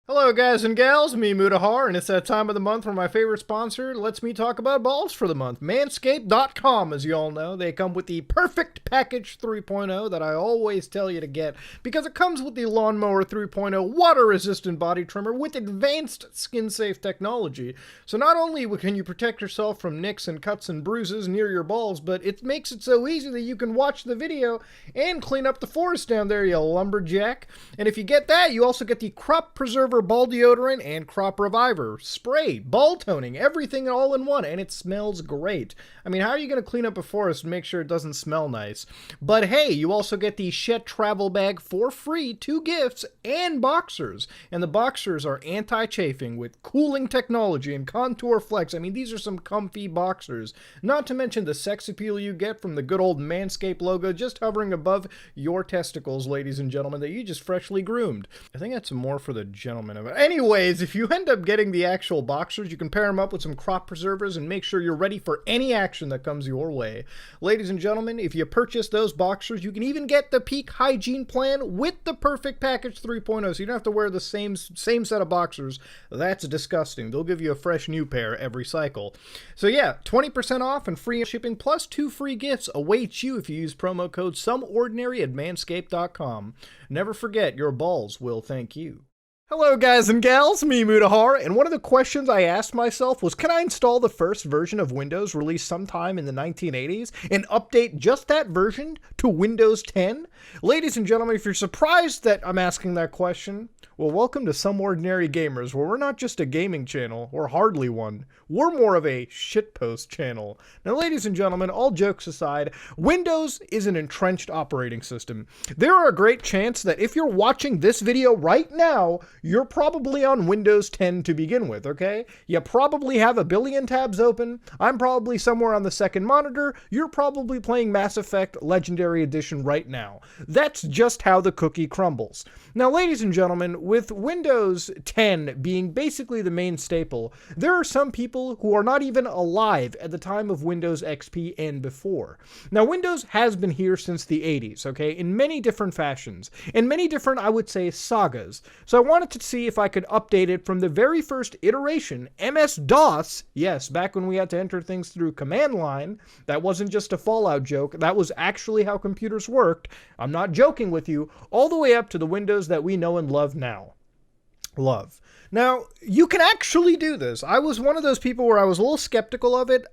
Hello guys and gals, me Mutahar, and it's that time of the month where my favorite sponsor lets me talk about balls for the month. Manscaped.com, as you all know, they come with the perfect package 3.0 that I always tell you to get because it comes with the Lawnmower 3.0 water-resistant body trimmer with advanced skin-safe technology. So not only can you protect yourself from nicks and cuts and bruises near your balls, but it makes it so easy that you can watch the video and clean up the forest down there, you lumberjack. And if you get that, you also get the Crop Preserver Ball Deodorant and Crop Reviver spray, ball toning, everything all in one, and it smells great. I mean, how are you going to clean up a forest and make sure it doesn't smell nice? But hey, you also get the Shet travel bag for free, 2 gifts, and boxers. And the boxers are anti-chafing with cooling technology and contour flex. I mean, these are some comfy boxers. Not to mention the sex appeal you get from the good old Manscaped logo just hovering above your testicles, ladies and gentlemen, that you just freshly groomed. I think that's more for the gentlemen. Anyways, if you end up getting the actual boxers, you can pair them up with some crop preservers and make sure you're ready for any action that comes your way. Ladies and gentlemen, if you purchase those boxers, you can even get the Peak Hygiene Plan with the Perfect Package 3.0, so you don't have to wear the same set of boxers. That's disgusting. They'll give you a fresh new pair every cycle. So yeah, 20% off and free shipping plus 2 free gifts await you if you use promo code SOMEORDINARY at manscaped.com. Never forget, your balls will thank you. Hello guys and gals, me Mutahar, and one of the questions I asked myself was, can I install the first version of Windows released sometime in the 1980s and update just that version to Windows 10? Ladies and gentlemen, if you're surprised that I'm asking that question, well, welcome to Some Ordinary Gamers, where we're not just a gaming channel, or hardly one. We're more of a shitpost channel. Now, ladies and gentlemen, all jokes aside, Windows is an entrenched operating system. There are a great chance that if you're watching this video right now, you're probably on Windows 10 to begin with, okay? You probably have a billion tabs open. I'm probably somewhere on the second monitor. You're probably playing Mass Effect Legendary Edition right now. That's just how the cookie crumbles. Now, ladies and gentlemen, with Windows 10 being basically the main staple, there are some people who are not even alive at the time of Windows XP and before. Now, Windows has been here since the 80s, okay, in many different fashions, in many different, I would say, sagas. So I wanted to see if I could update it from the very first iteration, MS-DOS, yes, back when we had to enter things through command line. That wasn't just a Fallout joke, that was actually how computers worked. I'm not joking with you, all the way up to the Windows that we know and love now. Now, you can actually do this. I was one of those people where I was a little skeptical of it.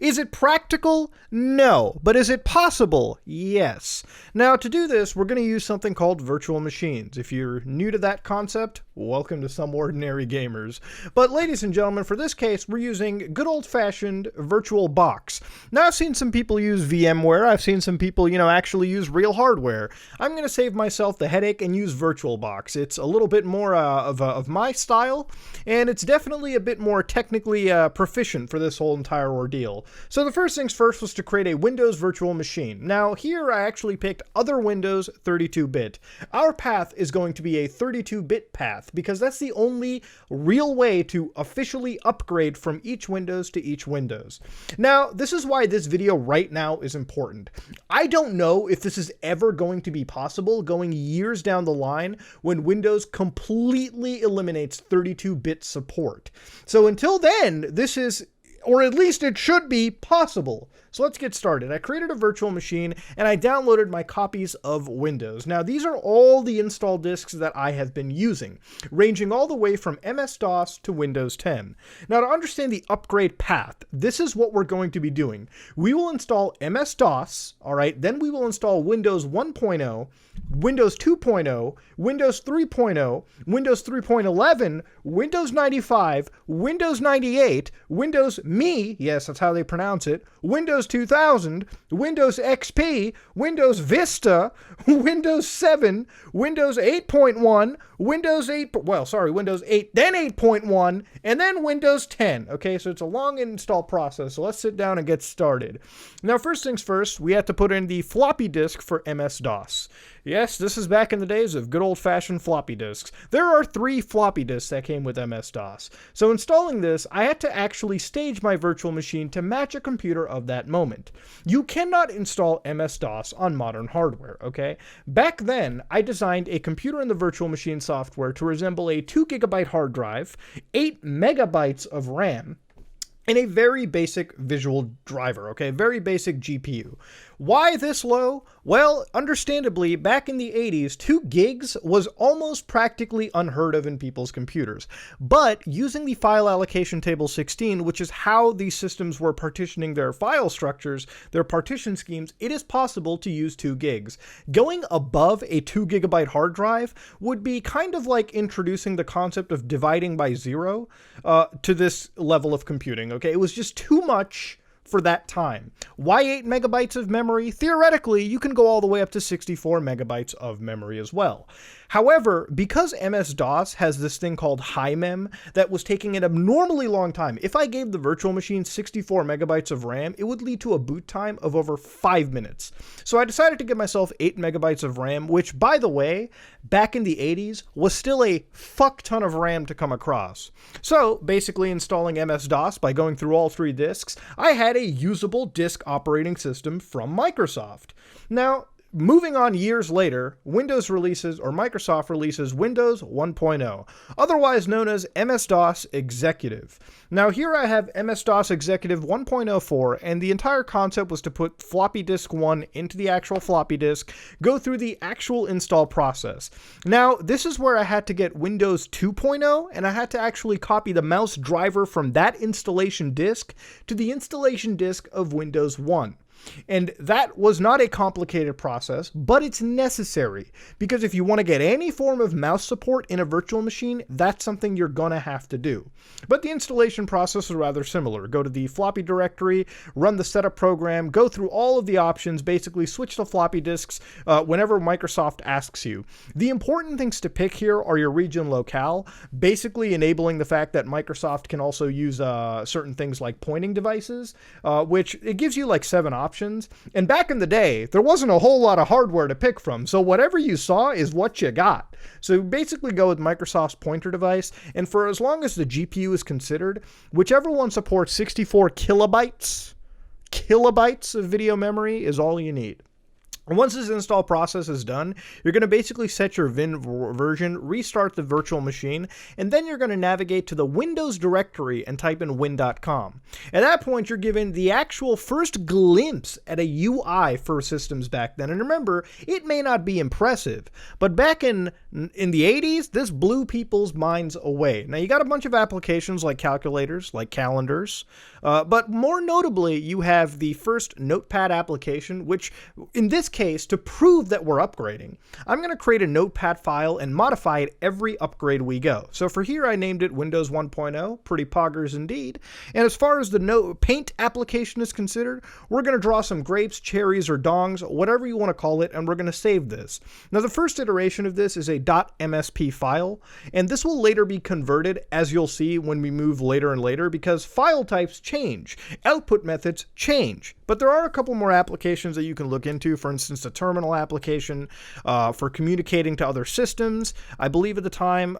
Is it practical? No. But is it possible? Yes. Now, to do this, we're going to use something called virtual machines. If you're new to that concept, welcome to Some Ordinary Gamers. But ladies and gentlemen, for this case, we're using good old-fashioned VirtualBox. Now, I've seen some people use VMware. I've seen some people, actually use real hardware. I'm going to save myself the headache and use VirtualBox. It's a little bit more of my style, and it's definitely a bit more technically proficient for this whole entire ordeal. So the first things first was to create a Windows virtual machine. Now here I actually picked other Windows 32-bit. Our path is going to be a 32-bit path because that's the only real way to officially upgrade from each Windows to each Windows. Now this is why this video right now is important. I don't know if this is ever going to be possible going years down the line when Windows completely eliminates 32-bit support. So until then, this is, or at least it should be, possible. So let's get started. I created a virtual machine and I downloaded my copies of Windows. Now these are all the install disks that I have been using, ranging all the way from MS-DOS to Windows 10. Now to understand the upgrade path, this is what we're going to be doing. We will install MS-DOS, alright, then we will install Windows 1.0, Windows 2.0, Windows 3.0, Windows 3.11, Windows 95, Windows 98, Windows Me, yes, that's how they pronounce it, Windows 2000, Windows XP, Windows Vista, Windows 7, Windows 8.1, Windows 8, then 8.1, and then Windows 10. Okay, so it's a long install process, so let's sit down and get started. Now, first things first, we have to put in the floppy disk for MS-DOS. Yeah, Yes, this is back in the days of good old-fashioned floppy disks. There are 3 floppy disks that came with MS-DOS. So installing this, I had to actually stage my virtual machine to match a computer of that moment. You cannot install MS-DOS on modern hardware, okay? Back then, I designed a computer in the virtual machine software to resemble a 2 gigabyte hard drive, 8 megabytes of RAM, and a very basic visual driver, okay? Very basic GPU. Why this low? Well, understandably, back in the 80s, 2 gigs was almost practically unheard of in people's computers. But using the file allocation table 16, which is how these systems were partitioning their file structures, their partition schemes, it is possible to use 2 gigs. Going above a 2 gigabyte hard drive would be kind of like introducing the concept of dividing by 0 to this level of computing, okay? It was just too much for that time. Why 8 megabytes of memory? Theoretically, you can go all the way up to 64 megabytes of memory as well. However, because MS-DOS has this thing called high mem that was taking an abnormally long time, if I gave the virtual machine 64 megabytes of RAM, it would lead to a boot time of over 5 minutes. So I decided to give myself 8 megabytes of RAM, which, by the way, back in the 80s, was still a fuck ton of RAM to come across. So, basically installing MS-DOS by going through all 3 disks, I had a usable disk operating system from Microsoft. Now, moving on years later, Windows releases, or Microsoft releases, Windows 1.0, otherwise known as MS-DOS Executive. Now here I have MS-DOS Executive 1.04, and the entire concept was to put floppy disk 1 into the actual floppy disk, go through the actual install process. Now, this is where I had to get Windows 2.0, and I had to actually copy the mouse driver from that installation disk to the installation disk of Windows 1. And that was not a complicated process, but it's necessary, because if you want to get any form of mouse support in a virtual machine, that's something you're gonna have to do. But the installation process is rather similar. Go to the floppy directory, run the setup program, go through all of the options, basically switch to floppy disks whenever Microsoft asks you. The important things to pick here are your region locale, basically enabling the fact that Microsoft can also use certain things like pointing devices, which it gives you like 7 options. And back in the day, there wasn't a whole lot of hardware to pick from, so whatever you saw is what you got. So basically go with Microsoft's pointer device, and for as long as the GPU is considered, whichever one supports 64 kilobytes of video memory is all you need. Once this install process is done, you're going to basically set your Vim version, restart the virtual machine, and then you're going to navigate to the Windows directory and type in win.com. At that point, you're given the actual first glimpse at a UI for systems back then. And remember, it may not be impressive, but back in the 80s, this blew people's minds away. Now, you got a bunch of applications like calculators, like calendars, but more notably, you have the first Notepad application, which in this case, to prove that we're upgrading, I'm going to create a Notepad file and modify it every upgrade we go. So for here, I named it Windows 1.0, pretty poggers indeed. And as far as the Paint application is considered, we're going to draw some grapes, cherries, or dongs, whatever you want to call it, and we're going to save this. Now, the first iteration of this is a .msp file, and this will later be converted, as you'll see when we move later and later, because file types change, output methods change. But there are a couple more applications that you can look into, for instance, a terminal application for communicating to other systems. I believe at the time,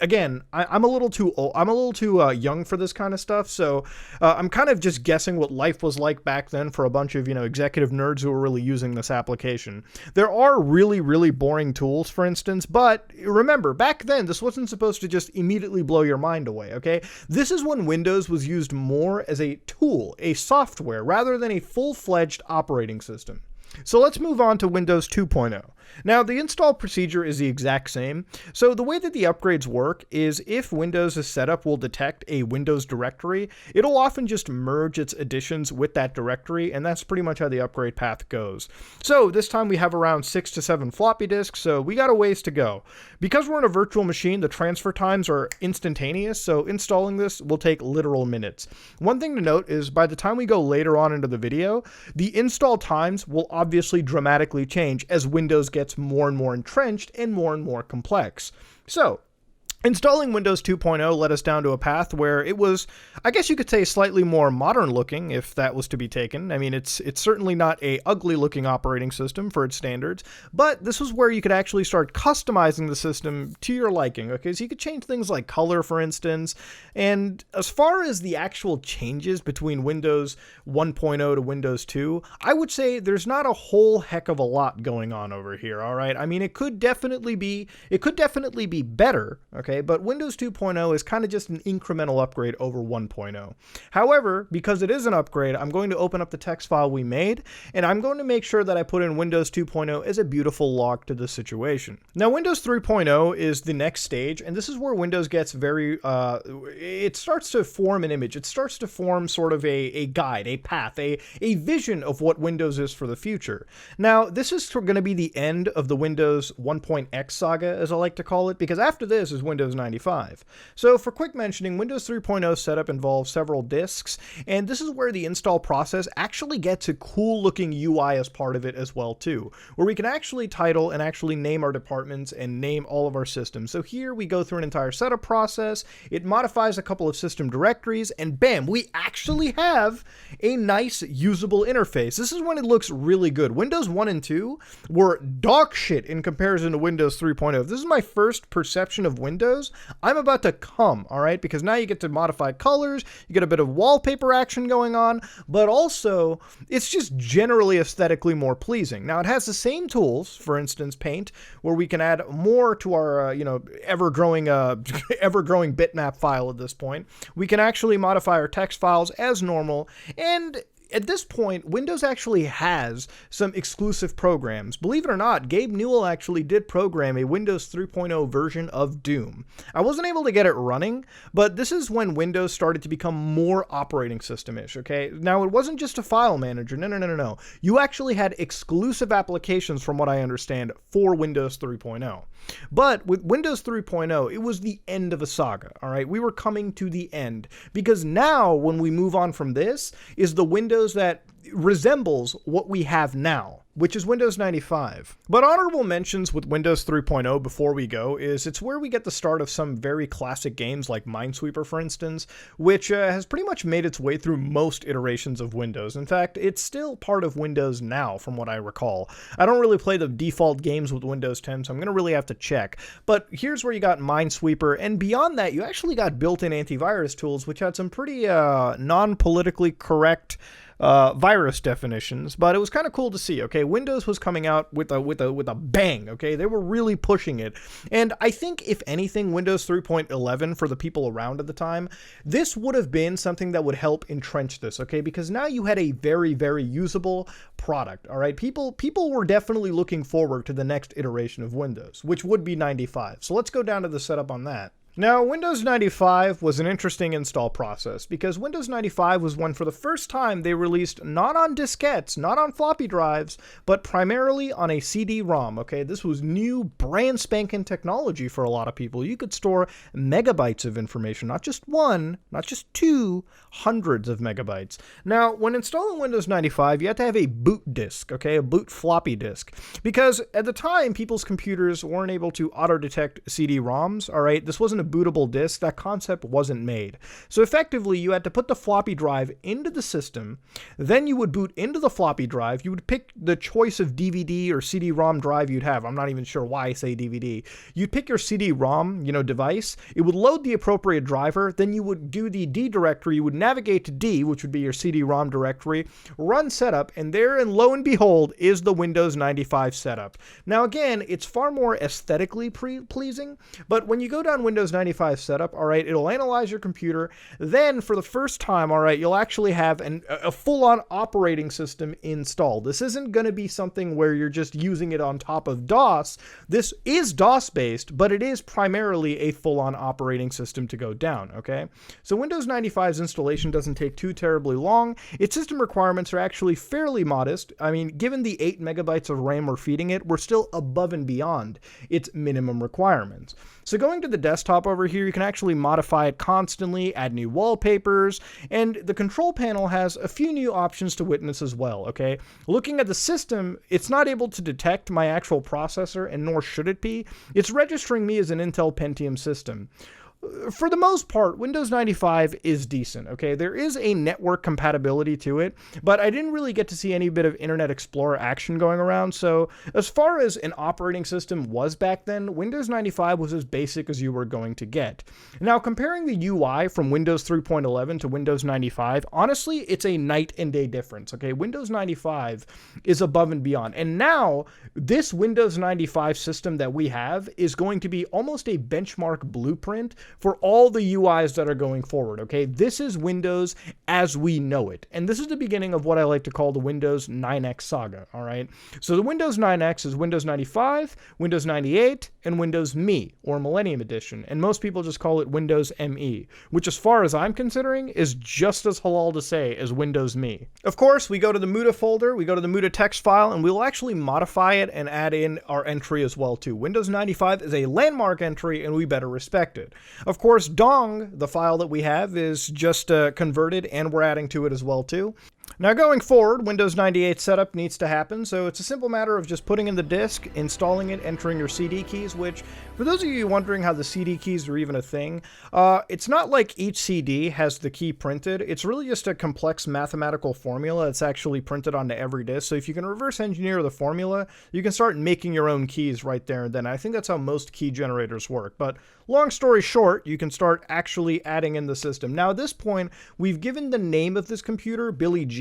again, I'm a little too old, I'm a little too young for this kind of stuff, so I'm kind of just guessing what life was like back then for a bunch of, executive nerds who were really using this application. There are really, really boring tools, for instance, but remember, back then, this wasn't supposed to just immediately blow your mind away, okay? This is when Windows was used more as a tool, a software, rather than a full-fledged operating system. So let's move on to Windows 2.0. Now, the install procedure is the exact same. So the way that the upgrades work is if Windows is set up will detect a Windows directory, it'll often just merge its additions with that directory, and that's pretty much how the upgrade path goes. So this time we have around 6 to 7 floppy disks, so we got a ways to go. Because we're in a virtual machine, the transfer times are instantaneous, so installing this will take literal minutes. One thing to note is by the time we go later on into the video, the install times will obviously dramatically change as Windows gets more and more entrenched and more complex. So, Installing Windows 2.0 led us down to a path where it was, I guess you could say, slightly more modern looking, if that was to be taken. I mean, it's certainly not a ugly looking operating system for its standards, but this was where you could actually start customizing the system to your liking, okay? So you could change things like color, for instance, and as far as the actual changes between Windows 1.0 to Windows 2, I would say there's not a whole heck of a lot going on over here, all right? I mean, it could definitely be better, okay? But Windows 2.0 is kind of just an incremental upgrade over 1.0. However, because it is an upgrade, I'm going to open up the text file we made, and I'm going to make sure that I put in Windows 2.0 as a beautiful log to the situation. Now, Windows 3.0 is the next stage, and this is where Windows gets very, it starts to form an image. It starts to form sort of a guide, a path, a vision of what Windows is for the future. Now, this is going to be the end of the Windows 1.x saga, as I like to call it, because after this is Windows 95. So for quick mentioning, Windows 3.0 setup involves several disks, and this is where the install process actually gets a cool looking UI as part of it as well too, where we can actually title and actually name our departments and name all of our systems. So here we go through an entire setup process, it modifies a couple of system directories, and bam, we actually have a nice usable interface. This is when it looks really good. Windows 1 and 2 were dog shit in comparison to Windows 3.0. If this is my first perception of Windows, I'm about to come, all right? Because now you get to modify colors, you get a bit of wallpaper action going on, but also it's just generally aesthetically more pleasing. Now, it has the same tools, for instance, Paint, where we can add more to our, ever-growing bitmap file at this point. We can actually modify our text files as normal, and at this point, Windows actually has some exclusive programs. Believe it or not, Gabe Newell actually did program a Windows 3.0 version of Doom. I wasn't able to get it running, but this is when Windows started to become more operating system-ish, okay? Now, it wasn't just a file manager. No. You actually had exclusive applications, from what I understand, for Windows 3.0. But with Windows 3.0, it was the end of a saga, all right? We were coming to the end, because now, when we move on from this, is the Windows that resembles what we have now, which is Windows 95. But honorable mentions with Windows 3.0 before we go is it's where we get the start of some very classic games like Minesweeper, for instance, which has pretty much made its way through most iterations of Windows. In fact, it's still part of Windows now, from what I recall. I don't really play the default games with Windows 10, so I'm going to really have to check. But here's where you got Minesweeper, and beyond that, you actually got built-in antivirus tools, which had some pretty non-politically correct virus definitions, but it was kind of cool to see. Okay, Windows was coming out with a bang. Okay, they were really pushing it, and I think if anything, Windows 3.11 for the people around at the time, this would have been something that would help entrench this. Okay, because now you had a very, very usable product. All right, people were definitely looking forward to the next iteration of Windows, which would be 95. So let's go down to the setup on that. Now, Windows 95 was an interesting install process because Windows 95 was when for the first time they released not on diskettes, not on floppy drives, but primarily on a CD-ROM, okay? This was new, brand spanking technology for a lot of people. You could store megabytes of information, not just one, not just two, hundreds of megabytes. Now, when installing Windows 95, you had to have a boot disk, okay? A boot floppy disk. Because at the time, people's computers weren't able to auto-detect CD-ROMs, all right? This wasn't a bootable disk. That concept wasn't made. So effectively, you had to put the floppy drive into the system, then you would boot into the floppy drive, you would pick the choice of DVD or CD-ROM drive you'd have. I'm not even sure why I say DVD. You'd pick your CD-ROM, device, it would load the appropriate driver, then you would do the D directory, you would navigate to D, which would be your CD-ROM directory, run setup, and there, and lo and behold, is the Windows 95 setup. Now again, it's far more aesthetically pleasing, but when you go down Windows 95 setup, all right, it'll analyze your computer. Then, for the first time, all right, you'll actually have a full-on operating system installed. This isn't going to be something where you're just using it on top of DOS. This is DOS-based, but it is primarily a full-on operating system to go down, okay? So Windows 95's installation doesn't take too terribly long. Its system requirements are actually fairly modest. I mean, given the 8 megabytes of RAM we're feeding it, we're still above and beyond its minimum requirements. So going to the desktop top over here, you can actually modify it constantly, add new wallpapers, and the control panel has a few new options to witness as well, okay? Looking at the system, it's not able to detect my actual processor, and nor should it be. It's registering me as an Intel Pentium system. For the most part, Windows 95 is decent, okay? There is a network compatibility to it, but I didn't really get to see any bit of Internet Explorer action going around, so as far as an operating system was back then, Windows 95 was as basic as you were going to get. Now, comparing the UI from Windows 3.11 to Windows 95, honestly, it's a night and day difference, okay? Windows 95 is above and beyond, and now, this Windows 95 system that we have is going to be almost a benchmark blueprint for all the UIs that are going forward, okay? This is Windows as we know it. And this is the beginning of what I like to call the Windows 9X saga, all right? So the Windows 9X is Windows 95, Windows 98, and Windows Me, or Millennium Edition. And most people just call it Windows ME, which as far as I'm considering is just as halal to say as Windows Me. Of course, we go to the Muda folder, we go to the Muda text file, and we'll actually modify it and add in our entry as well too. Windows 95 is a landmark entry, and we better respect it. Of course, dong, the file that we have, is just converted, and we're adding to it as well too. Now going forward, Windows 98 setup needs to happen, so it's a simple matter of just putting in the disk, installing it, entering your CD keys, which, for those of you wondering how the CD keys are even a thing, it's not like each CD has the key printed. It's really just a complex mathematical formula that's actually printed onto every disk, so if you can reverse engineer the formula, you can start making your own keys right there and then. I think that's how most key generators work, but long story short, you can start actually adding in the system. Now at this point, we've given the name of this computer Billy G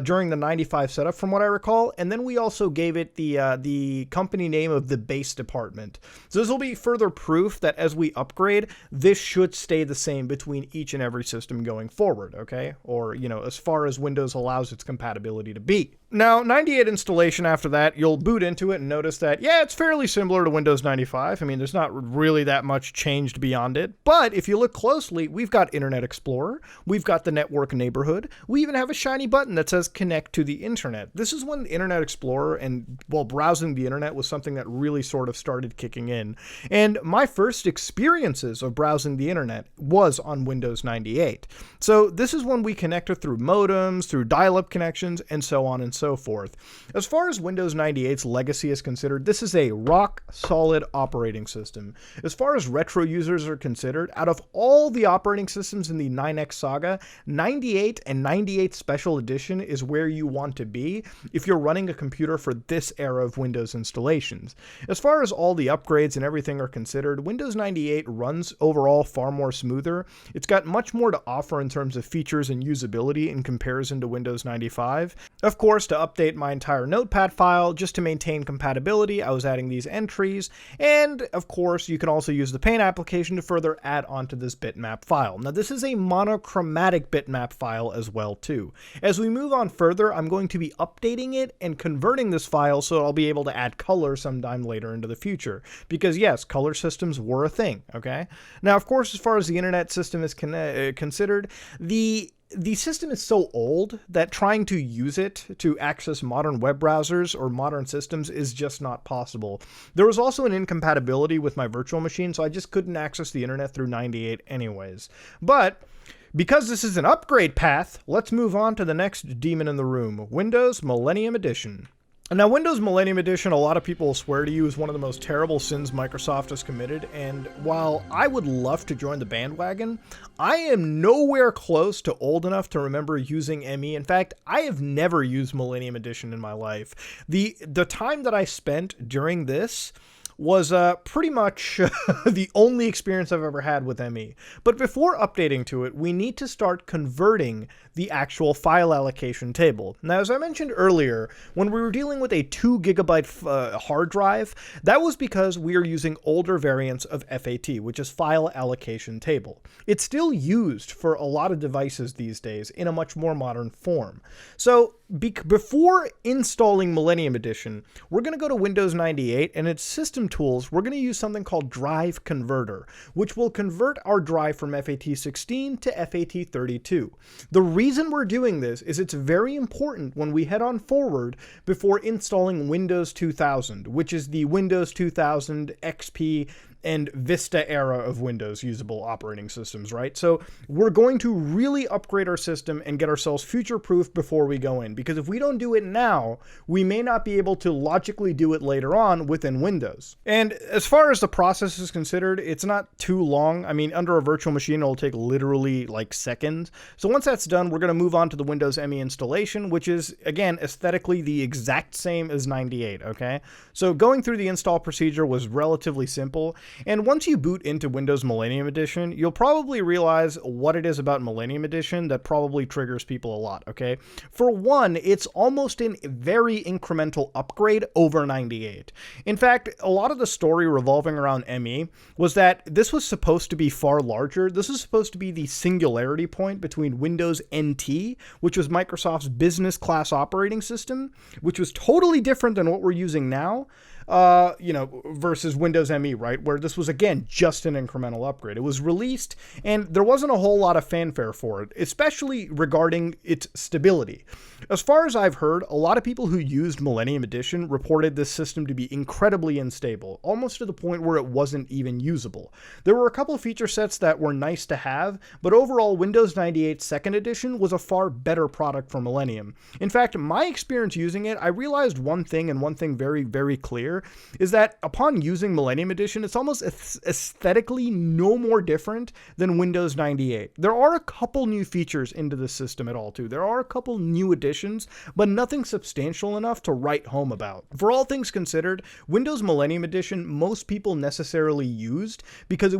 during the 95 setup, from what I recall, and then we also gave it the company name of the base department. So this will be further proof that as we upgrade, this should stay the same between each and every system going forward, okay? Or, you know, as far as Windows allows its compatibility to be. Now, 98 installation after that, you'll boot into it and notice that, yeah, it's fairly similar to Windows 95. I mean, there's not really that much changed beyond it. But if you look closely, we've got Internet Explorer, we've got the network neighborhood, we even have a shiny button that says connect to the internet. This is when Internet Explorer and, well, browsing the internet was something that really sort of started kicking in. And my first experiences of browsing the internet was on Windows 98. So this is when we connected through modems, through dial-up connections, and so on and so forth. As far as Windows 98's legacy is considered, this is a rock-solid operating system. As far as retro users are considered, out of all the operating systems in the 9X saga, 98 and 98 Special Edition is where you want to be if you're running a computer for this era of Windows installations. As far as all the upgrades and everything are considered, Windows 98 runs overall far more smoother. It's got much more to offer in terms of features and usability in comparison to Windows 95. Of course, to update my entire notepad file just to maintain compatibility, I was adding these entries, and of course you can also use the Paint application to further add onto this bitmap file. Now this is a monochromatic bitmap file as well too. As we move on further, I'm going to be updating it and converting this file so I'll be able to add color sometime later into the future. Because yes, color systems were a thing, okay? Now of course, as far as the internet system is considered, the system is so old that trying to use it to access modern web browsers or modern systems is just not possible. There was also an incompatibility with my virtual machine, so I just couldn't access the internet through 98 anyways. But because this is an upgrade path, let's move on to the next demon in the room, Windows Millennium Edition. Now, Windows Millennium Edition, a lot of people swear to you, is one of the most terrible sins Microsoft has committed, and while I would love to join the bandwagon, I am nowhere close to old enough to remember using ME. In fact, I have never used Millennium Edition in my life. The time that I spent during this was pretty much the only experience I've ever had with ME. But before updating to it, we need to start converting the actual file allocation table. Now, as I mentioned earlier, when we were dealing with a 2 gigabyte hard drive, that was because we are using older variants of FAT, which is file allocation table. It's still used for a lot of devices these days in a much more modern form. So before installing Millennium Edition, we're going to go to Windows 98, and its system tools, we're going to use something called Drive Converter, which will convert our drive from FAT16 to FAT32. The reason we're doing this is it's very important when we head on forward before installing Windows 2000, which is the Windows 2000 XP and Vista era of Windows usable operating systems, right? So we're going to really upgrade our system and get ourselves future-proof before we go in, because if we don't do it now, we may not be able to logically do it later on within Windows. And as far as the process is considered, it's not too long. I mean, under a virtual machine, it'll take literally like seconds. So once that's done, we're going to move on to the Windows ME installation, which is, again, aesthetically the exact same as 98, okay? So going through the install procedure was relatively simple, and once you boot into Windows Millennium Edition, you'll probably realize what it is about Millennium Edition that probably triggers people a lot, okay? For one, it's almost a very incremental upgrade over 98. In fact, a lot of the story revolving around ME was that this was supposed to be far larger. This was supposed to be the singularity point between Windows NT, which was Microsoft's business class operating system, which was totally different than what we're using now, versus Windows ME, right? Where this was, again, just an incremental upgrade. It was released, and there wasn't a whole lot of fanfare for it, especially regarding its stability. As far as I've heard, a lot of people who used Millennium Edition reported this system to be incredibly unstable, almost to the point where it wasn't even usable. There were a couple of feature sets that were nice to have, but overall, Windows 98 2nd Edition was a far better product for Millennium. In fact, my experience using it, I realized one thing, and one thing very, very clear, is that upon using Millennium Edition, it's almost aesthetically no more different than Windows 98. There are a couple new features into the system at all, too. There are a couple new additions, but nothing substantial enough to write home about. For all things considered, Windows Millennium Edition, most people necessarily used because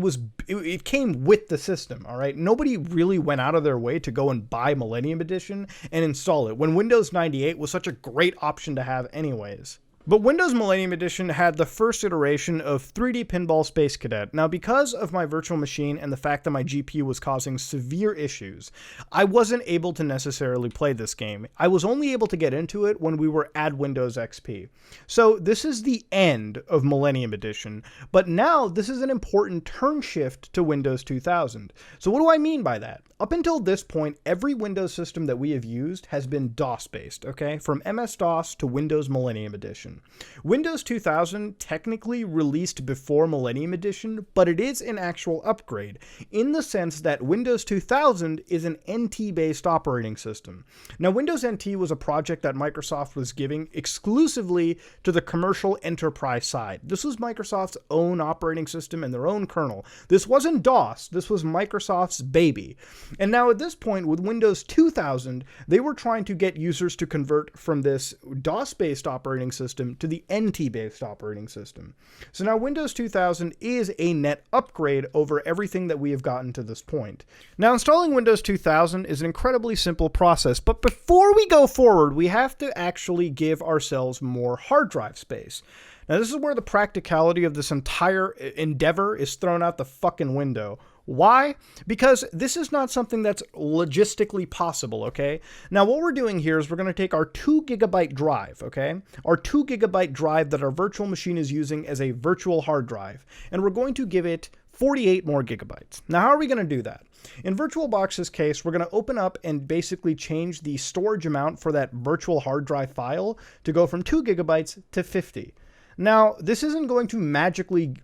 it came with the system, all right? Nobody really went out of their way to go and buy Millennium Edition and install it when Windows 98 was such a great option to have anyways. But Windows Millennium Edition had the first iteration of 3D Pinball Space Cadet. Now, because of my virtual machine and the fact that my GPU was causing severe issues, I wasn't able to necessarily play this game. I was only able to get into it when we were at Windows XP. So this is the end of Millennium Edition, but now this is an important turn shift to Windows 2000. So what do I mean by that? Up until this point, every Windows system that we have used has been DOS-based, okay? From MS-DOS to Windows Millennium Edition. Windows 2000 technically released before Millennium Edition, but it is an actual upgrade, in the sense that Windows 2000 is an NT-based operating system. Now, Windows NT was a project that Microsoft was giving exclusively to the commercial enterprise side. This was Microsoft's own operating system and their own kernel. This wasn't DOS, this was Microsoft's baby. And now at this point, with Windows 2000, they were trying to get users to convert from this DOS-based operating system to the NT-based operating system. So now Windows 2000 is a net upgrade over everything that we have gotten to this point. Now, installing Windows 2000 is an incredibly simple process, but before we go forward, we have to actually give ourselves more hard drive space. Now, this is where the practicality of this entire endeavor is thrown out the fucking window. Why? Because this is not something that's logistically possible, okay? Now, what we're doing here is we're going to take our 2 gigabyte drive, okay? Our 2 gigabyte drive that our virtual machine is using as a virtual hard drive, and we're going to give it 48 more gigabytes. Now, how are we going to do that? In VirtualBox's case, we're going to open up and basically change the storage amount for that virtual hard drive file to go from 2 gigabytes to 50. Now, this isn't going to magically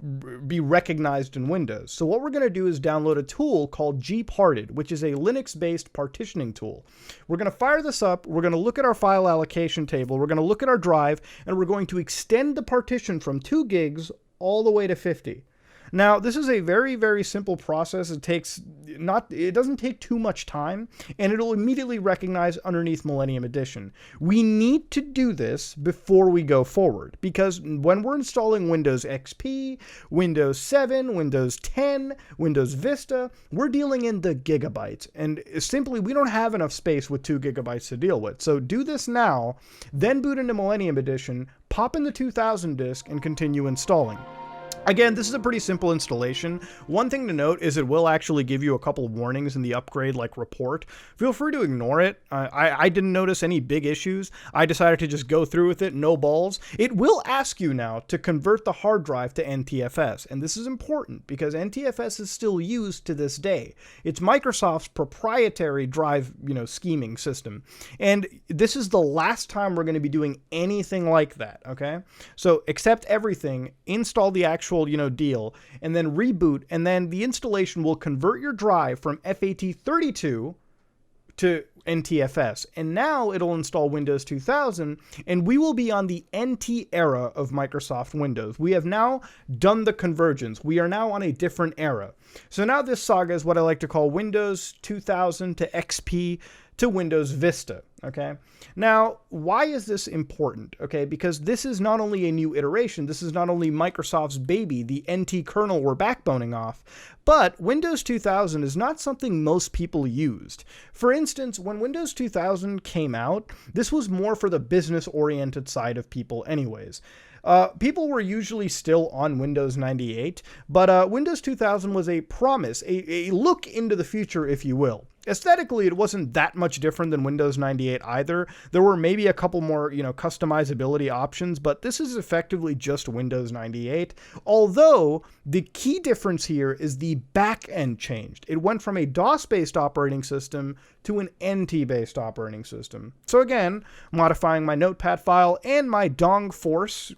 be recognized in Windows, so what we're going to do is download a tool called gparted, which is a Linux-based partitioning tool. We're going to fire this up, we're going to look at our file allocation table, we're going to look at our drive, and we're going to extend the partition from 2 gigs all the way to 50. Now, this is a very, very simple process. It doesn't take too much time, and it'll immediately recognize underneath Millennium Edition. We need to do this before we go forward, because when we're installing Windows XP, Windows 7, Windows 10, Windows Vista, we're dealing in the gigabytes, and simply we don't have enough space with 2 gigabytes to deal with. So do this now, then boot into Millennium Edition, pop in the 2000 disk, and continue installing. Again, this is a pretty simple installation. One thing to note is it will actually give you a couple warnings in the upgrade, like report. Feel free to ignore it. I didn't notice any big issues. I decided to just go through with it, no balls. It will ask you now to convert the hard drive to NTFS, and this is important because NTFS is still used to this day. It's Microsoft's proprietary drive, scheming system, and this is the last time we're going to be doing anything like that, okay? So accept everything, install the actual actual, deal, and then reboot, and then the installation will convert your drive from FAT32 to NTFS, and now it'll install Windows 2000, and we will be on the NT era of Microsoft Windows. We have now done the convergence. We are now on a different era. So now this saga is what I like to call Windows 2000 to XP to Windows Vista, okay? Now, why is this important, okay? Because this is not only a new iteration, this is not only Microsoft's baby, the NT kernel we're backboning off, but Windows 2000 is not something most people used. For instance, when Windows 2000 came out, this was more for the business-oriented side of people anyways. People were usually still on Windows 98, but Windows 2000 was a promise, a look into the future, if you will. Aesthetically, it wasn't that much different than Windows 98 either. There were maybe a couple more, customizability options, but this is effectively just Windows 98. Although, the key difference here is the back end changed. It went from a DOS-based operating system to an NT-based operating system. So again, modifying my notepad file and my Dong Force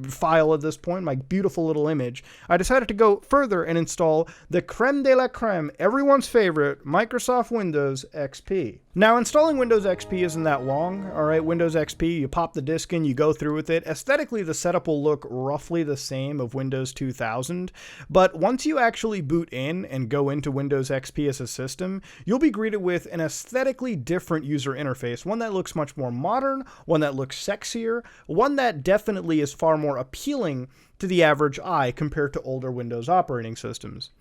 file at this point, my beautiful little image, I decided to go further and install the creme de la creme, everyone's favorite, Microsoft Windows XP. Now, installing Windows XP isn't that long, alright? Windows XP, you pop the disk in, you go through with it. Aesthetically, the setup will look roughly the same of Windows 2000, but once you actually boot in and go into Windows XP as a system, you'll be greeted with an aesthetically different user interface, one that looks much more modern, one that looks sexier, one that definitely is far more appealing to the average eye compared to older Windows operating systems.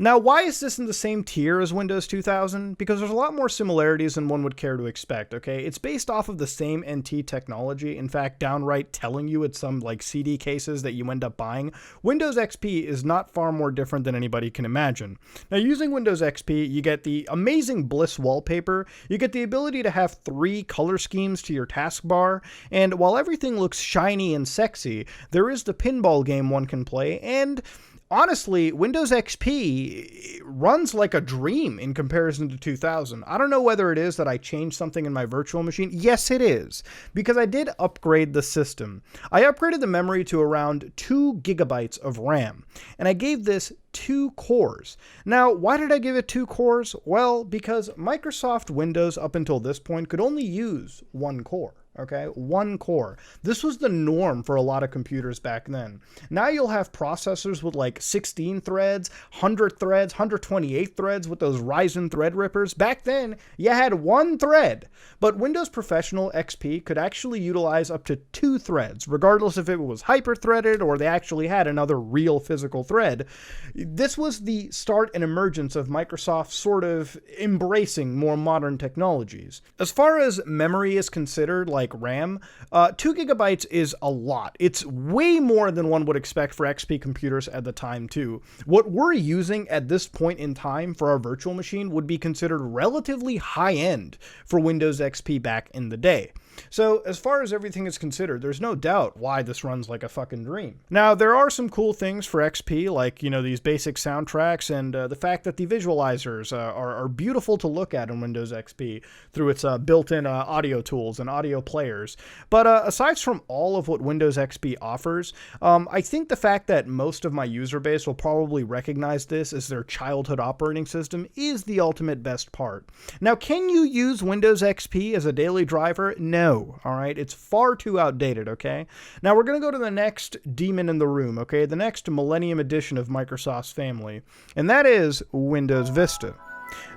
Now, why is this in the same tier as Windows 2000? Because there's a lot more similarities than one would care to expect, okay? It's based off of the same NT technology, in fact, downright telling you it's some, CD cases that you end up buying. Windows XP is not far more different than anybody can imagine. Now, using Windows XP, you get the amazing Bliss wallpaper, you get the ability to have 3 color schemes to your taskbar, and while everything looks shiny and sexy, there is the pinball game one can play, and honestly, Windows XP runs like a dream in comparison to 2000. I don't know whether it is that I changed something in my virtual machine. Yes, it is, because I did upgrade the system. I upgraded the memory to around 2 gigabytes of RAM, and I gave this 2 cores. Now, why did I give it 2 cores? Well, because Microsoft Windows up until this point could only use 1 core. Okay, 1 core. This was the norm for a lot of computers back then. Now you'll have processors with 16 threads, 100 threads, 128 threads with those Ryzen Threadrippers. Back then, you had 1 thread. But Windows Professional XP could actually utilize up to 2 threads, regardless if it was hyper-threaded or they actually had another real physical thread. This was the start and emergence of Microsoft sort of embracing more modern technologies. As far as memory is considered, RAM, 2 gigabytes is a lot. It's way more than one would expect for XP computers at the time too. What we're using at this point in time for our virtual machine would be considered relatively high-end for Windows XP back in the day. So as far as everything is considered, there's no doubt why this runs like a fucking dream. Now, there are some cool things for XP, like, these basic soundtracks and the fact that the visualizers are beautiful to look at in Windows XP through its built-in audio tools and audio players. But aside from all of what Windows XP offers, I think the fact that most of my user base will probably recognize this as their childhood operating system is the ultimate best part. Now, can you use Windows XP as a daily driver? No. All right, it's far too outdated, okay? Now we're going to go to the next demon in the room, okay? The next millennium edition of Microsoft's family, and that is Windows Vista.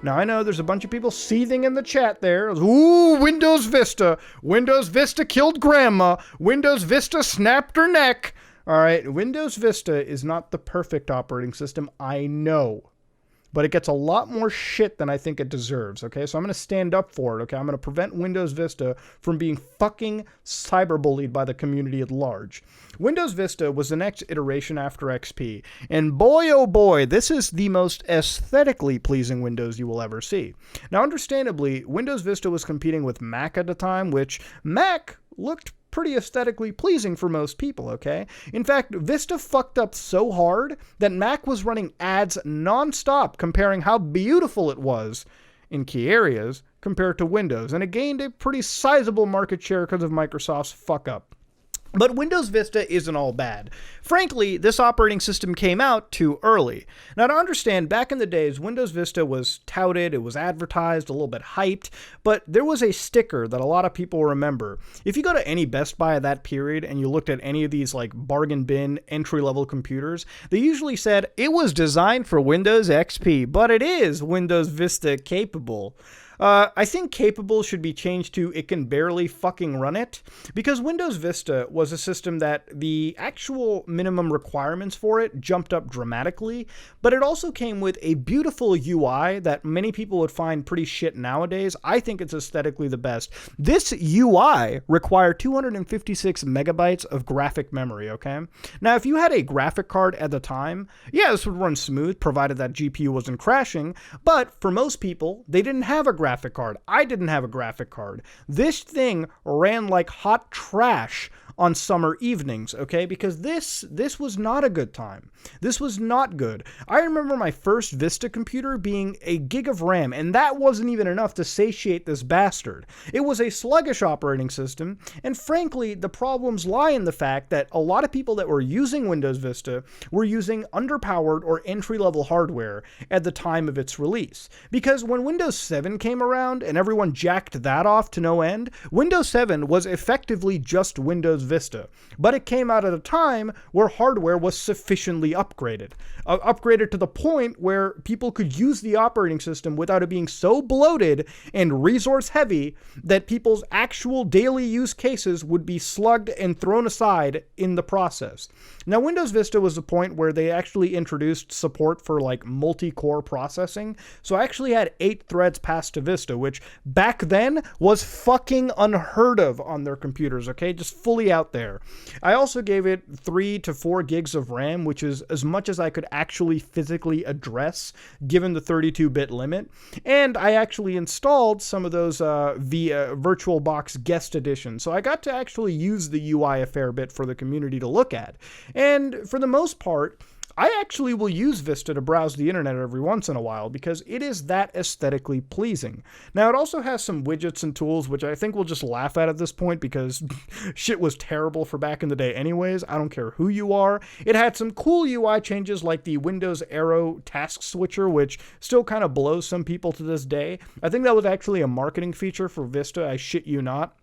Now, I know there's a bunch of people seething in the chat there. Ooh, Windows Vista. Windows Vista killed grandma. Windows Vista snapped her neck. All right, Windows Vista is not the perfect operating system, I know. But it gets a lot more shit than I think it deserves, okay? So I'm going to stand up for it, okay? I'm going to prevent Windows Vista from being fucking cyberbullied by the community at large. Windows Vista was the next iteration after XP, and boy oh boy, this is the most aesthetically pleasing Windows you will ever see. Now, understandably, Windows Vista was competing with Mac at the time, which Mac looked pretty aesthetically pleasing for most people, okay? In fact, Vista fucked up so hard that Mac was running ads non-stop comparing how beautiful it was in key areas compared to Windows, and it gained a pretty sizable market share because of Microsoft's fuck up. But Windows Vista isn't all bad. Frankly, this operating system came out too early. Now, to understand, back in the days, Windows Vista was touted, it was advertised, a little bit hyped, but there was a sticker that a lot of people remember. If you go to any Best Buy of that period and you looked at any of these like bargain bin entry-level computers, they usually said it was designed for Windows XP, but it is Windows Vista capable. I think capable should be changed to it can barely fucking run it, because Windows Vista was a system that the actual minimum requirements for it jumped up dramatically, but it also came with a beautiful UI that many people would find pretty shit nowadays. I think it's aesthetically the best. This UI required 256 megabytes of graphic memory, okay? Now, if you had a graphic card at the time, yeah, this would run smooth, provided that GPU wasn't crashing, but for most people, they didn't have a graphic card. I didn't have a graphic card. This thing ran like hot trash on summer evenings, okay? Because this was not a good time. This was not good. I remember my first Vista computer being a gig of RAM, and that wasn't even enough to satiate this bastard. It was a sluggish operating system, and frankly, the problems lie in the fact that a lot of people that were using Windows Vista were using underpowered or entry-level hardware at the time of its release. Because when Windows 7 came around and everyone jacked that off to no end, Windows 7 was effectively just Windows Vista, but it came out at a time where hardware was sufficiently upgraded. Upgraded to the point where people could use the operating system without it being so bloated and resource heavy that people's actual daily use cases would be slugged and thrown aside in the process. Now, Windows Vista was the point where they actually introduced support for like multi-core processing, so I actually had 8 threads passed to Vista, which back then was fucking unheard of on their computers, okay? Just fully out there. I also gave it 3 to 4 gigs of RAM, which is as much as I could actually physically address given the 32-bit limit, and I actually installed some of those via VirtualBox guest editions, so I got to actually use the UI a fair bit for the community to look at. And for the most part, I actually will use Vista to browse the internet every once in a while because it is that aesthetically pleasing. Now, it also has some widgets and tools, which I think we'll just laugh at this point because shit was terrible for back in the day anyways. I don't care who you are. It had some cool UI changes like the Windows Arrow task switcher, which still kind of blows some people to this day. I think that was actually a marketing feature for Vista, I shit you not.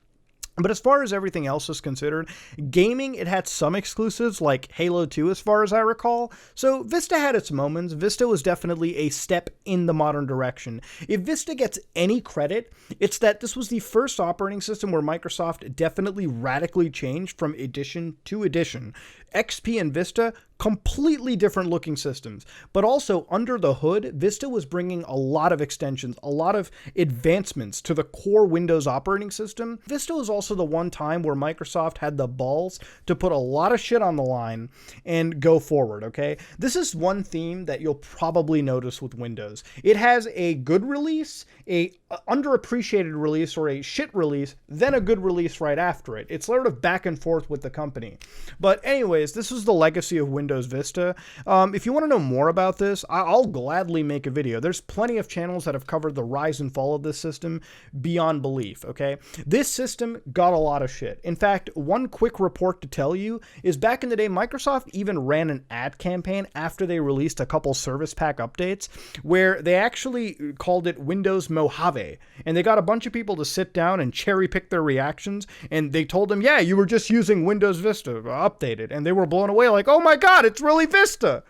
But as far as everything else is considered, gaming, it had some exclusives like Halo 2 as far as I recall. So Vista had its moments. Vista was definitely a step in the modern direction. If Vista gets any credit, it's that this was the first operating system where Microsoft definitely radically changed from edition to edition. XP and Vista, completely different looking systems, but also under the hood, Vista was bringing a lot of extensions, a lot of advancements to the core Windows operating system. Vista was also the one time where Microsoft had the balls to put a lot of shit on the line and go forward, okay? This is one theme that you'll probably notice with Windows. It has a good release, a underappreciated release, or a shit release, then a good release right after it. It's sort of back and forth with the company. But anyways, this is the legacy of Windows Vista. If you want to know more about this, I'll gladly make a video. There's plenty of channels that have covered the rise and fall of this system beyond belief, okay? This system got a lot of shit. In fact, one quick report to tell you is back in the day, Microsoft even ran an ad campaign after they released a couple service pack updates where they actually called it Windows Mojave. And they got a bunch of people to sit down and cherry pick their reactions, and they told them, yeah, you were just using Windows Vista updated, and they were blown away like, oh my god, it's really Vista.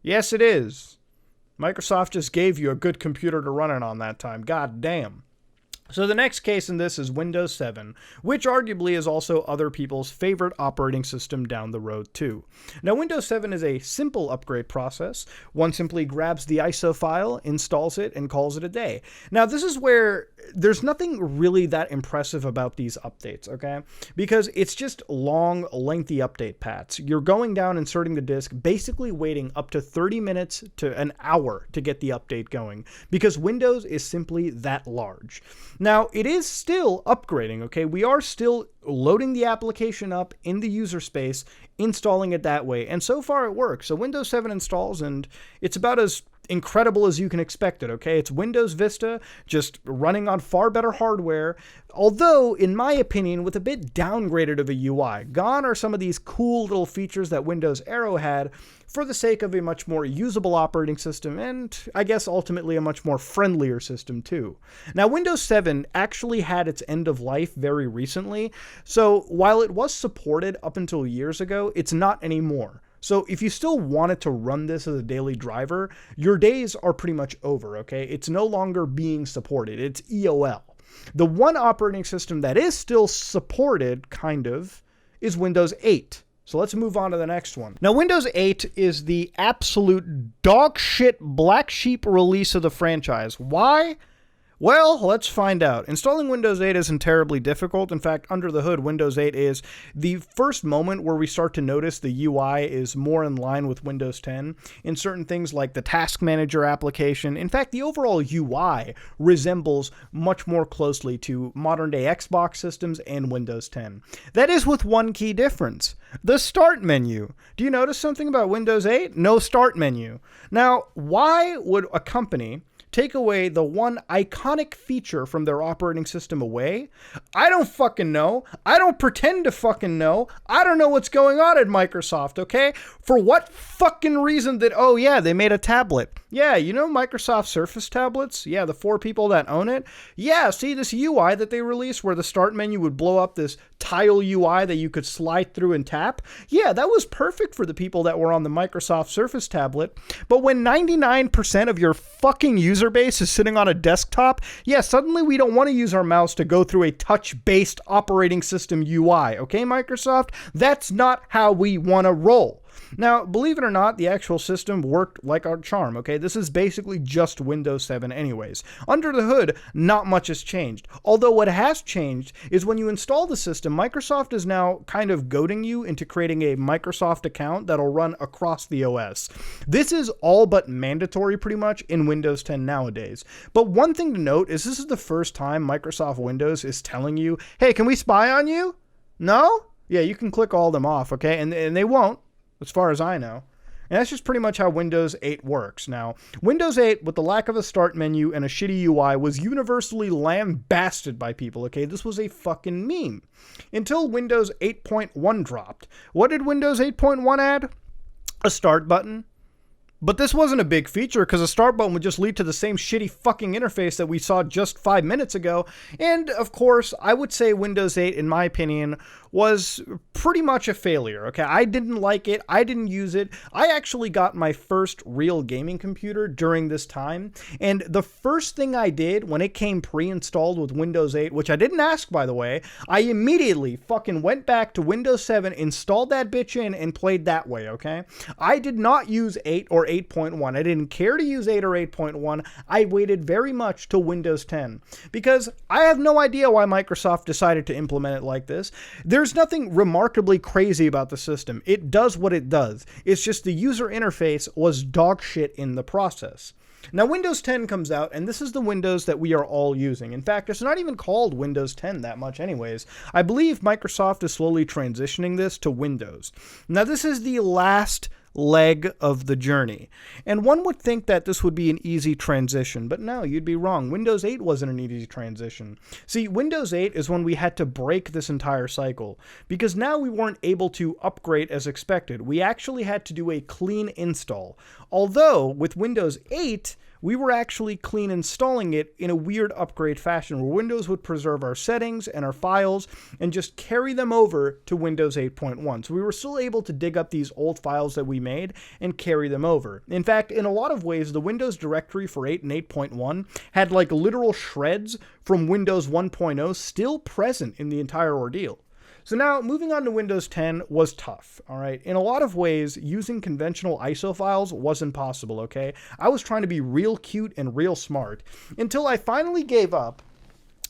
Yes, it is. Microsoft just gave you a good computer to run it on that time. God damn. So the next case in this is Windows 7, which arguably is also other people's favorite operating system down the road too. Now, Windows 7 is a simple upgrade process. One simply grabs the ISO file, installs it, and calls it a day. Now, this is where there's nothing really that impressive about these updates, okay? Because it's just long, lengthy update paths. You're going down, inserting the disk, basically waiting up to 30 minutes to an hour to get the update going, because Windows is simply that large. Now, it is still upgrading, okay? We are still loading the application up in the user space, installing it that way, and so far it works. So Windows 7 installs, and it's about as incredible as you can expect it, okay? It's Windows Vista, just running on far better hardware, although, in my opinion, with a bit downgraded of a UI. Gone are some of these cool little features that Windows Aero had for the sake of a much more usable operating system, and I guess ultimately a much more friendlier system too. Now, Windows 7 actually had its end of life very recently, so while it was supported up until years ago, it's not anymore. So if you still wanted to run this as a daily driver, your days are pretty much over, okay? It's no longer being supported. It's EOL. The one operating system that is still supported, kind of, is Windows 8. So let's move on to the next one. Now, Windows 8 is the absolute dog shit black sheep release of the franchise. Why? Well, let's find out. Installing Windows 8 isn't terribly difficult. In fact, under the hood, Windows 8 is the first moment where we start to notice the UI is more in line with Windows 10 in certain things like the Task Manager application. In fact, the overall UI resembles much more closely to modern-day Xbox systems and Windows 10. That is with one key difference: the Start menu. Do you notice something about Windows 8? No Start menu. Now, why would a company take away the one iconic feature from their operating system away? I don't fucking know. I don't pretend to fucking know. I don't know what's going on at Microsoft, okay? For what fucking reason that, oh yeah, they made a tablet. Yeah, you know Microsoft Surface tablets? Yeah, the 4 people that own it? Yeah, see this UI that they released where the Start menu would blow up this tile UI that you could slide through and tap? Yeah, that was perfect for the people that were on the Microsoft Surface tablet. But when 99% of your fucking user base is sitting on a desktop, yeah, suddenly we don't want to use our mouse to go through a touch-based operating system UI, okay, Microsoft? That's not how we want to roll. Now, believe it or not, the actual system worked like a charm, okay? This is basically just Windows 7 anyways. Under the hood, not much has changed. Although what has changed is when you install the system, Microsoft is now kind of goading you into creating a Microsoft account that'll run across the OS. This is all but mandatory pretty much in Windows 10 nowadays. But one thing to note is this is the first time Microsoft Windows is telling you, hey, can we spy on you? No? Yeah, you can click all of them off, okay? And they won't, as far as I know. And that's just pretty much how Windows 8 works. Now, Windows 8, with the lack of a Start menu and a shitty UI, was universally lambasted by people, okay? This was a fucking meme. Until Windows 8.1 dropped. What did Windows 8.1 add? A Start button. But this wasn't a big feature because a Start button would just lead to the same shitty fucking interface that we saw just 5 minutes ago. And, of course, I would say Windows 8, in my opinion, was pretty much a failure, okay? I didn't like it. I didn't use it. I actually got my first real gaming computer during this time. And the first thing I did when it came pre-installed with Windows 8, which I didn't ask, by the way, I immediately fucking went back to Windows 7, installed that bitch in, and played that way, okay? I did not use 8 or 8.1. I didn't care to use 8 or 8.1. I waited very much till Windows 10 because I have no idea why Microsoft decided to implement it like this. There's nothing remarkably crazy about the system. It does what it does. It's just the user interface was dog shit in the process. Now, Windows 10 comes out, and this is the Windows that we are all using. In fact, it's not even called Windows 10 that much anyways. I believe Microsoft is slowly transitioning this to Windows. Now, this is the last leg of the journey. And one would think that this would be an easy transition, but no, you'd be wrong. Windows 8 wasn't an easy transition. See, Windows 8 is when we had to break this entire cycle, because now we weren't able to upgrade as expected. We actually had to do a clean install. Although, with Windows 8, we were actually clean installing it in a weird upgrade fashion where Windows would preserve our settings and our files and just carry them over to Windows 8.1. So we were still able to dig up these old files that we made and carry them over. In fact, in a lot of ways, the Windows directory for 8 and 8.1 had like literal shreds from Windows 1.0 still present in the entire ordeal. So now, moving on to Windows 10 was tough, all right? In a lot of ways, using conventional ISO files wasn't possible, okay? I was trying to be real cute and real smart until I finally gave up,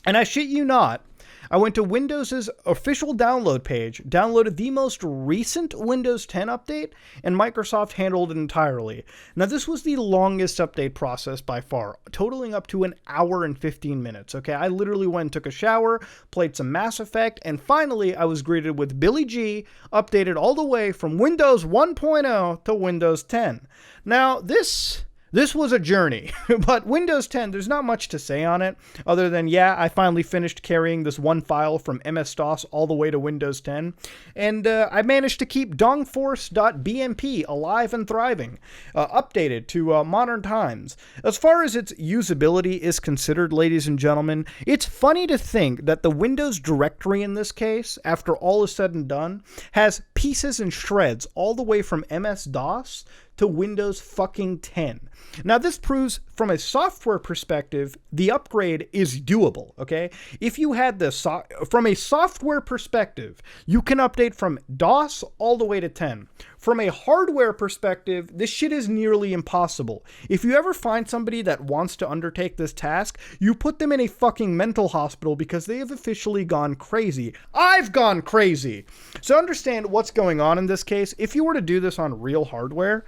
and I shit you not, I went to Windows' official download page, downloaded the most recent Windows 10 update, and Microsoft handled it entirely. Now, this was the longest update process by far, totaling up to an hour and 15 minutes, okay? I literally went and took a shower, played some Mass Effect, and finally I was greeted with Billy G, updated all the way from Windows 1.0 to Windows 10. Now, this This was a journey, but Windows 10, there's not much to say on it, other than, yeah, I finally finished carrying this one file from MS-DOS all the way to Windows 10, and I managed to keep dongforce.bmp alive and thriving, updated to modern times. As far as its usability is considered, ladies and gentlemen, it's funny to think that the Windows directory in this case, after all is said and done, has pieces and shreds all the way from MS-DOS to Windows fucking 10. Now, this proves from a software perspective, the upgrade is doable, okay? If you had this, from a software perspective, you can update from DOS all the way to 10. From a hardware perspective, this shit is nearly impossible. If you ever find somebody that wants to undertake this task, you put them in a fucking mental hospital because they have officially gone crazy. I've gone crazy! So understand what's going on in this case. If you were to do this on real hardware,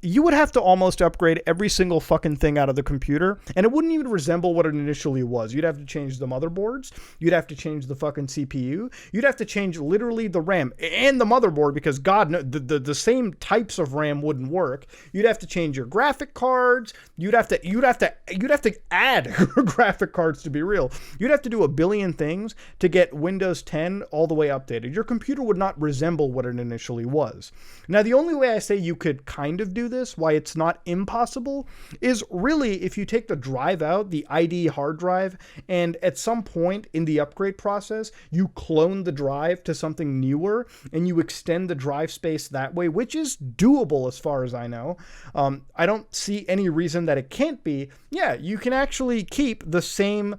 you would have to almost upgrade every single fucking thing out of the computer, and it wouldn't even resemble what it initially was. You'd have to change the motherboards, you'd have to change the fucking CPU, you'd have to change literally the RAM and the motherboard, because God, no, the same types of RAM wouldn't work. You'd have to change your graphic cards, you'd have to add graphic cards, to be real. You'd have to do a billion things to get Windows 10 all the way updated. Your computer would not resemble what it initially was. Now, the only way I say you could kind of do this, why it's not impossible, is really if you take the drive out, the IDE hard drive, and at some point in the upgrade process, you clone the drive to something newer and you extend the drive space that way, which is doable as far as I know. I don't see any reason that it can't be. Yeah, you can actually keep the same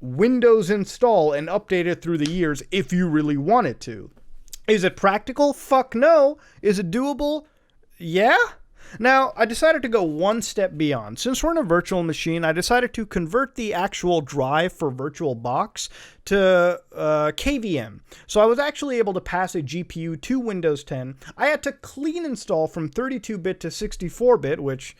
Windows install and update it through the years if you really wanted to. Is it practical? Fuck no. Is it doable? Yeah? Now, I decided to go one step beyond. Since we're in a virtual machine, I decided to convert the actual drive for VirtualBox to KVM. So I was actually able to pass a GPU to Windows 10. I had to clean install from 32-bit to 64-bit, which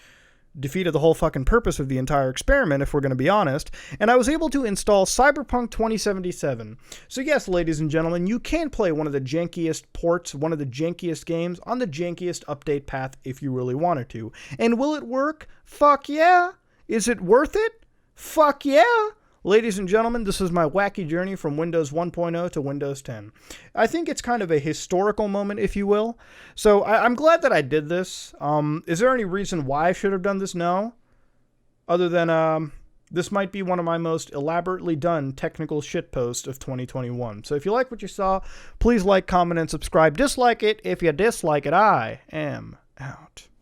defeated the whole fucking purpose of the entire experiment, if we're going to be honest, and I was able to install Cyberpunk 2077. So yes, ladies and gentlemen, you can play one of the jankiest ports, one of the jankiest games on the jankiest update path if you really wanted to. And will it work? Fuck yeah! Is it worth it? Fuck yeah! Ladies and gentlemen, this is my wacky journey from Windows 1.0 to Windows 10. I think it's kind of a historical moment, if you will. So I'm glad that I did this. Is there any reason why I should have done this? No. Other than this might be one of my most elaborately done technical shitposts of 2021. So if you like what you saw, please like, comment, and subscribe. Dislike it. If you dislike it, I am out.